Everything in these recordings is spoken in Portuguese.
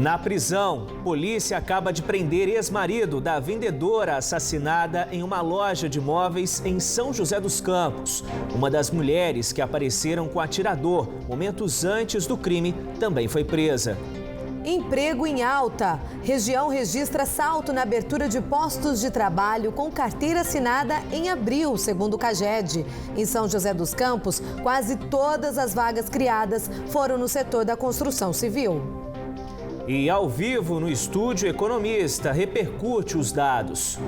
Na prisão, polícia acaba de prender ex-marido da vendedora assassinada em uma loja de móveis em São José dos Campos. Uma das mulheres que apareceram com o atirador momentos antes do crime também foi presa. Emprego em alta. Região registra salto na abertura de postos de trabalho com carteira assinada em abril, segundo o CAGED. Em São José dos Campos, quase todas as vagas criadas foram no setor da construção civil. E ao vivo no estúdio, economista repercute os dados.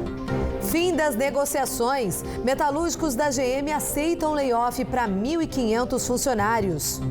Fim das negociações. Metalúrgicos da GM aceitam layoff para 1.500 funcionários.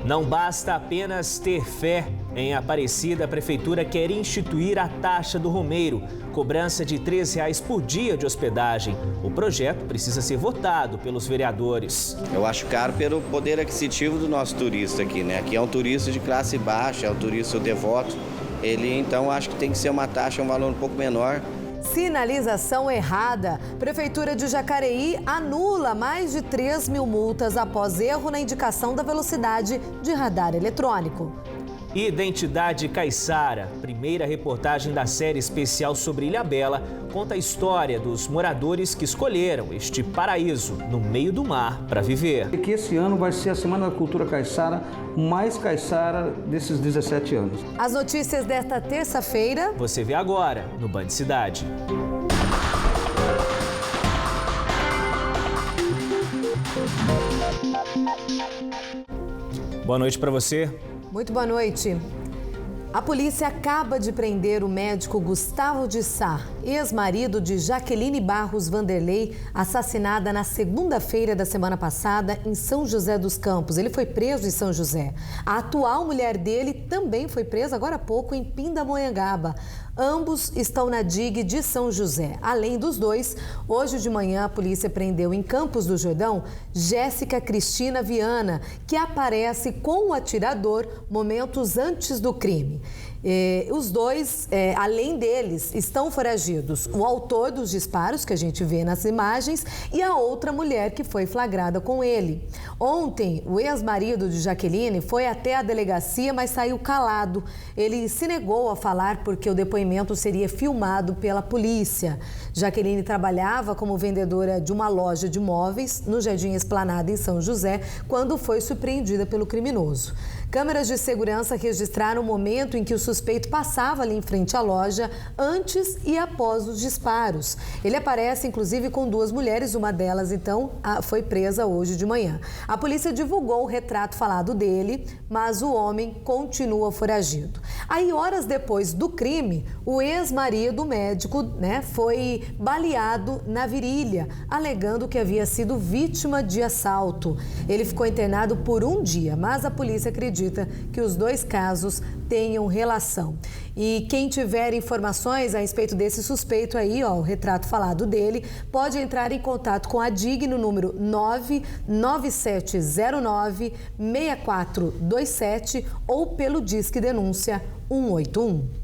Não basta apenas ter fé. Em Aparecida, a prefeitura quer instituir a taxa do Romeiro, cobrança de R$ 3 por dia de hospedagem. O projeto precisa ser votado pelos vereadores. Eu acho caro pelo poder aquisitivo do nosso turista aqui, né? Aqui é um turista de classe baixa, é um turista devoto. Ele, então, acho que tem que ser uma taxa, um valor um pouco menor. Sinalização errada. Prefeitura de Jacareí anula mais de 3.000 multas após erro na indicação da velocidade de radar eletrônico. Identidade Caiçara, primeira reportagem da série especial sobre Ilhabela, conta a história dos moradores que escolheram este paraíso no meio do mar para viver. E que esse ano vai ser a Semana da Cultura Caiçara, mais caiçara desses 17 anos. As notícias desta terça-feira você vê agora no Band Cidade. Boa noite para você. Muito boa noite. A polícia acaba de prender o médico Gustavo de Sá, ex-marido de Jaqueline Barros Vanderlei, assassinada na segunda-feira da semana passada em São José dos Campos. Ele foi preso em São José. A atual mulher dele também foi presa agora há pouco em Pindamonhangaba. Ambos estão na DIG de São José. Além dos dois, hoje de manhã a polícia prendeu em Campos do Jordão Jéssica Cristina Viana, que aparece com o atirador momentos antes do crime. Os dois, além deles, estão foragidos. O autor dos disparos, que a gente vê nas imagens, e a outra mulher que foi flagrada com ele. Ontem, o ex-marido de Jaqueline foi até a delegacia, mas saiu calado. Ele se negou a falar porque o depoimento seria filmado pela polícia. Jaqueline trabalhava como vendedora de uma loja de móveis no Jardim Esplanada, em São José, quando foi surpreendida pelo criminoso. Câmeras de segurança registraram o momento em que o suspeito passava ali em frente à loja antes e após os disparos. Ele aparece, inclusive, com duas mulheres, uma delas, então, foi presa hoje de manhã. A polícia divulgou o retrato falado dele, mas o homem continua foragido. Aí, horas depois do crime, o ex-marido, médico, foi baleado na virilha, alegando que havia sido vítima de assalto. Ele ficou internado por um dia, mas a polícia acredita que os dois casos tenham relação. E quem tiver informações a respeito desse suspeito aí, o retrato falado dele, pode entrar em contato com a DIG no número 99709-6427 ou pelo Disque Denúncia 181.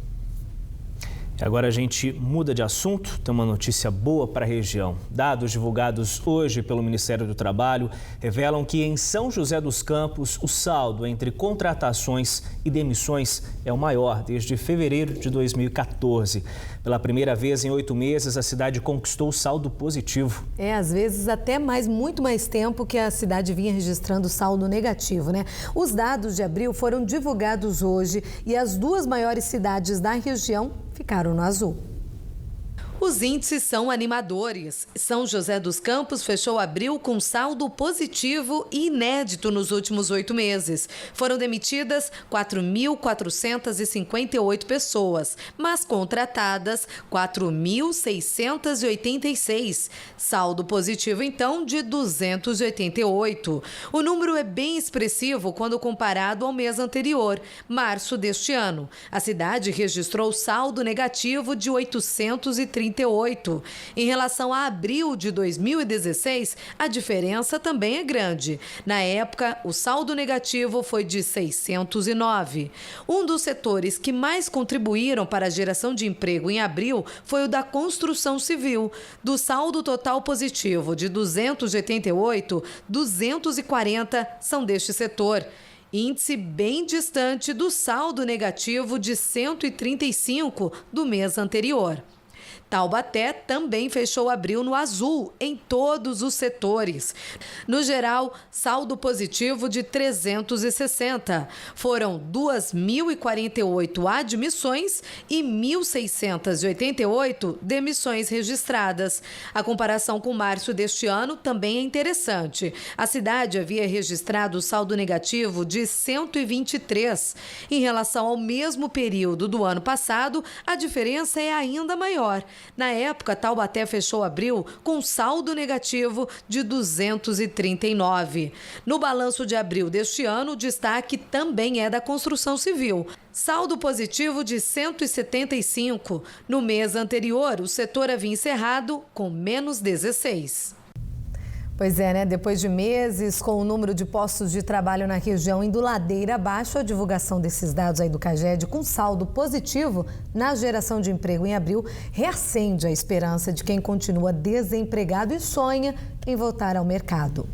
Agora a gente muda de assunto, tem uma notícia boa para a região. Dados divulgados hoje pelo Ministério do Trabalho revelam que em São José dos Campos o saldo entre contratações e demissões é o maior desde fevereiro de 2014. Pela primeira vez em 8 meses, a cidade conquistou o saldo positivo. Às vezes até muito mais tempo que a cidade vinha registrando saldo negativo, né? Os dados de abril foram divulgados hoje e as duas maiores cidades da região ficaram no azul. Os índices são animadores. São José dos Campos fechou abril com saldo positivo e inédito nos últimos 8 meses. Foram demitidas 4.458 pessoas, mas contratadas 4.686. Saldo positivo, então, de 288. O número é bem expressivo quando comparado ao mês anterior, março deste ano. A cidade registrou saldo negativo de 838. Em relação a abril de 2016, a diferença também é grande. Na época, o saldo negativo foi de 609. Um dos setores que mais contribuíram para a geração de emprego em abril foi o da construção civil. Do saldo total positivo de 288, 240 são deste setor. índice bem distante do saldo negativo de 135 do mês anterior. Taubaté também fechou abril no azul em todos os setores. No geral, saldo positivo de 360. Foram 2.048 admissões e 1.688 demissões registradas. A comparação com março deste ano também é interessante. A cidade havia registrado saldo negativo de 123. Em relação ao mesmo período do ano passado, a diferença é ainda maior. Na época, Taubaté fechou abril com saldo negativo de 239. No balanço de abril deste ano, o destaque também é da construção civil. Saldo positivo de 175. No mês anterior, o setor havia encerrado com menos 16. Pois é, né? Depois de meses com o número de postos de trabalho na região indo ladeira abaixo, a divulgação desses dados aí do CAGED com saldo positivo na geração de emprego em abril reacende a esperança de quem continua desempregado e sonha em voltar ao mercado.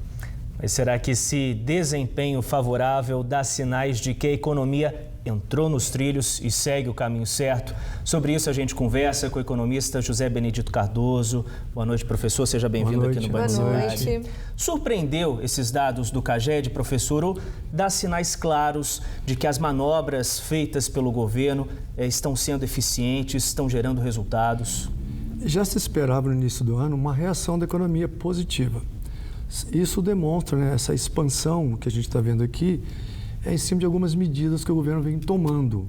Mas será que esse desempenho favorável dá sinais de que a economia entrou nos trilhos e segue o caminho certo? Sobre isso a gente conversa com o economista José Benedito Cardoso. Boa noite, professor. Seja bem-vindo aqui no Band Cidade. Surpreendeu esses dados do CAGED, professor, ou dá sinais claros de que as manobras feitas pelo governo estão sendo eficientes, estão gerando resultados? Já se esperava no início do ano uma reação da economia positiva. Isso demonstra, né, essa expansão que a gente está vendo aqui em cima de algumas medidas que o governo vem tomando.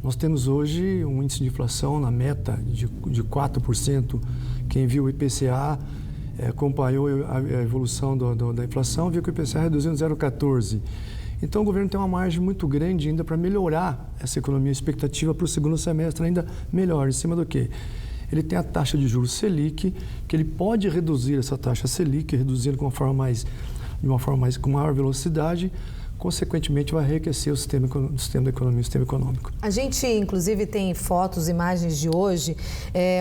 Nós temos hoje um índice de inflação na meta de 4%. Quem viu o IPCA, acompanhou a evolução da inflação, viu que o IPCA reduziu em 0,14%. Então o governo tem uma margem muito grande ainda para melhorar essa economia, expectativa para o segundo semestre ainda melhor. Em cima do quê? Ele tem a taxa de juros Selic, que ele pode reduzir essa taxa Selic, reduzindo com com maior velocidade, consequentemente vai enriquecer o sistema da economia, o sistema econômico. A gente, inclusive, tem fotos, imagens de hoje,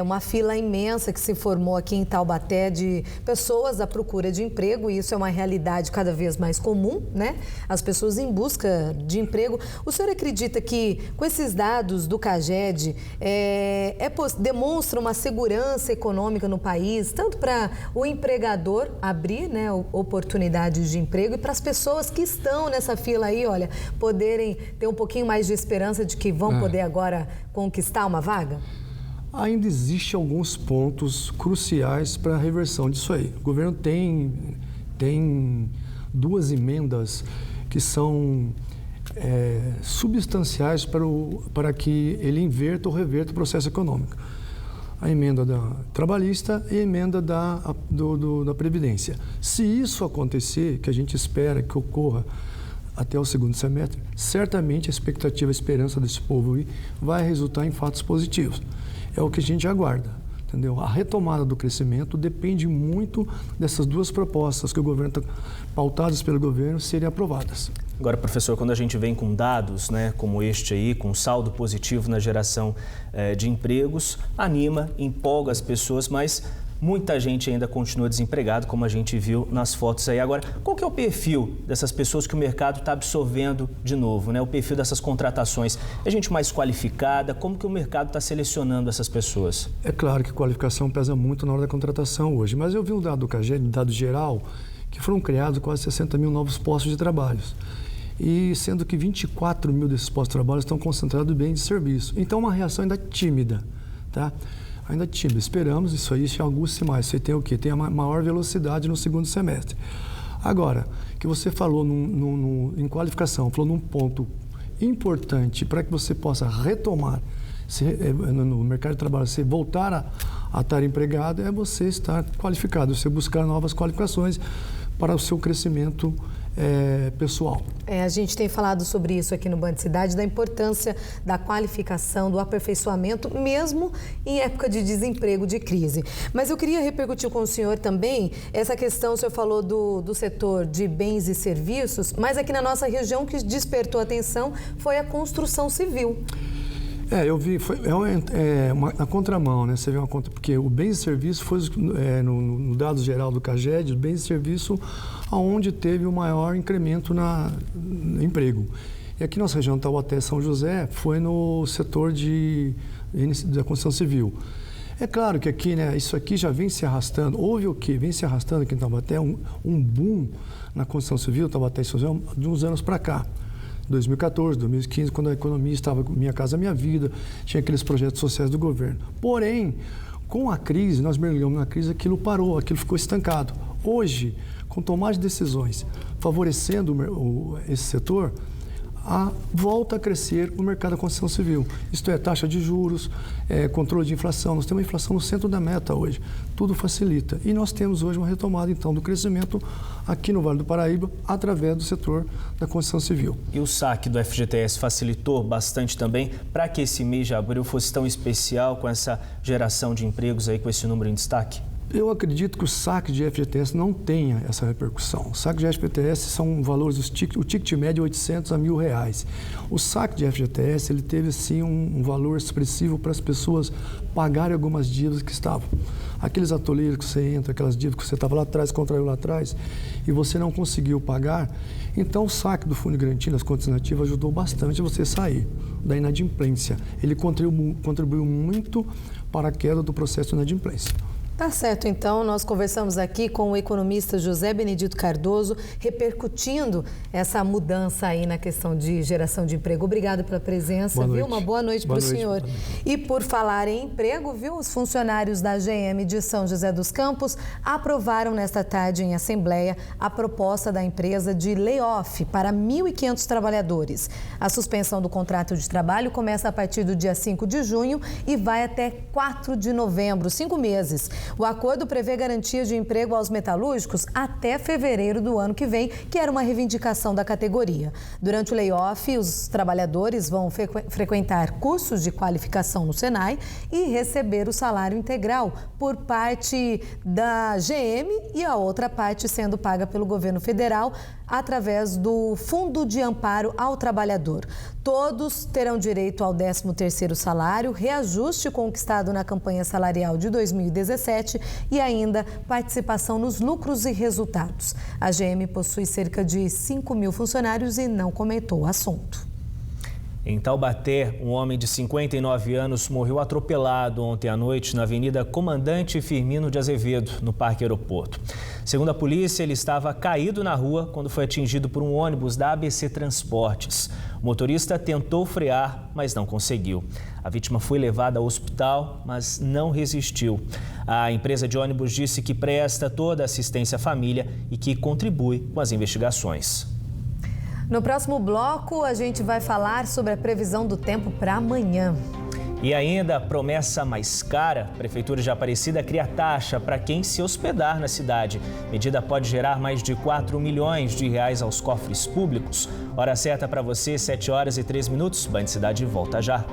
uma fila imensa que se formou aqui em Taubaté de pessoas à procura de emprego, e isso é uma realidade cada vez mais comum, né? As pessoas em busca de emprego. O senhor acredita que, com esses dados do CAGED, demonstra uma segurança econômica no país, tanto para o empregador abrir, né, oportunidades de emprego e para as pessoas que estão nessa fila aí, olha, poderem ter um pouquinho mais de esperança de que vão poder agora conquistar uma vaga? Ainda existem alguns pontos cruciais para a reversão disso aí. O governo tem duas emendas que são substanciais para que ele inverta ou reverta o processo econômico. A emenda trabalhista e a emenda da Previdência. Se isso acontecer, que a gente espera que ocorra até o segundo semestre, certamente a expectativa, a esperança desse povo aí vai resultar em fatos positivos. É o que a gente aguarda, entendeu? A retomada do crescimento depende muito dessas duas propostas que o governo pautadas pelo governo serem aprovadas. Agora, professor, quando a gente vem com dados, né, como este aí, com saldo positivo na geração de empregos, anima, empolga as pessoas, mas muita gente ainda continua desempregada, como a gente viu nas fotos aí. Agora, qual que é o perfil dessas pessoas que o mercado está absorvendo de novo, né? O perfil dessas contratações? É gente mais qualificada? Como que o mercado está selecionando essas pessoas? É claro que qualificação pesa muito na hora da contratação hoje, mas eu vi um dado do CAGED, dado geral, que foram criados quase 60 mil novos postos de trabalho. E sendo que 24 mil desses postos de trabalho estão concentrados em bens de serviço. Então, uma reação ainda tímida, tá? Ainda tímida. Esperamos isso aí, se aguce mais. Você tem o quê? Tem a maior velocidade no segundo semestre. Agora, que você falou em qualificação, falou num ponto importante para que você possa retomar no mercado de trabalho, você voltar a estar empregado, é você estar qualificado, você buscar novas qualificações para o seu crescimento pessoal. A gente tem falado sobre isso aqui no Band Cidade, da importância da qualificação, do aperfeiçoamento, mesmo em época de desemprego, de crise. Mas eu queria repercutir com o senhor também essa questão, o senhor falou do setor de bens e serviços, mas aqui na nossa região o que despertou atenção foi a construção civil. Eu vi, foi na contramão, né? Você vê uma conta, porque o bens e serviço foi no dado geral do CAGED, bens e serviço aonde teve o maior incremento no emprego. E aqui na nossa região Taubaté, São José, foi no setor da construção civil. É claro que aqui, né, isso aqui já vem se arrastando. Houve o quê? Vem se arrastando aqui em Taubaté um boom na construção civil, Taubaté e São José, de uns anos para cá. 2014, 2015, quando a economia estava Minha Casa Minha Vida, tinha aqueles projetos sociais do governo. Porém, com a crise, nós mergulhamos na crise, aquilo parou, aquilo ficou estancado. Hoje, com tomar de decisões favorecendo esse setor, volta a crescer o mercado da construção civil. Isto é, taxa de juros, controle de inflação. Nós temos uma inflação no centro da meta hoje. Tudo facilita. E nós temos hoje uma retomada, então, do crescimento aqui no Vale do Paraíba, através do setor da construção civil. E o saque do FGTS facilitou bastante também para que esse mês de abril fosse tão especial com essa geração de empregos aí, com esse número em destaque? Eu acredito que o saque de FGTS não tenha essa repercussão. O saque de FGTS são valores, o ticket médio é 800 a R$1.000. O saque de FGTS, ele teve sim um valor expressivo para as pessoas pagarem algumas dívidas que estavam. Aqueles atoleiros que você entra, aquelas dívidas que você estava lá atrás, contraiu lá atrás, e você não conseguiu pagar, então o saque do Fundo de Garantia das Contas Nativas ajudou bastante a você sair da inadimplência. Ele contribuiu muito para a queda do processo de inadimplência. Tá certo, então nós conversamos aqui com o economista José Benedito Cardoso, repercutindo essa mudança aí na questão de geração de emprego. Obrigado pela presença, viu? Uma boa noite para o senhor. E por falar em emprego, viu? Os funcionários da GM de São José dos Campos aprovaram nesta tarde em assembleia a proposta da empresa de layoff para 1.500 trabalhadores. A suspensão do contrato de trabalho começa a partir do dia 5 de junho e vai até 4 de novembro, 5 meses. O acordo prevê garantia de emprego aos metalúrgicos até fevereiro do ano que vem, que era uma reivindicação da categoria. Durante o layoff, os trabalhadores vão frequentar cursos de qualificação no Senai e receber o salário integral por parte da GM e a outra parte sendo paga pelo governo federal através do Fundo de Amparo ao Trabalhador. Todos terão direito ao 13º salário, reajuste conquistado na campanha salarial de 2017 e ainda participação nos lucros e resultados. A GM possui cerca de 5.000 funcionários e não comentou o assunto. Em Taubaté, um homem de 59 anos morreu atropelado ontem à noite na Avenida Comandante Firmino de Azevedo, no Parque Aeroporto. Segundo a polícia, ele estava caído na rua quando foi atingido por um ônibus da ABC Transportes. O motorista tentou frear, mas não conseguiu. A vítima foi levada ao hospital, mas não resistiu. A empresa de ônibus disse que presta toda a assistência à família e que contribui com as investigações. No próximo bloco, a gente vai falar sobre a previsão do tempo para amanhã. E ainda, promessa mais cara, a Prefeitura de Aparecida cria taxa para quem se hospedar na cidade. A medida pode gerar mais de R$4 milhões aos cofres públicos. Hora certa para você, 7h03. Band Cidade volta já.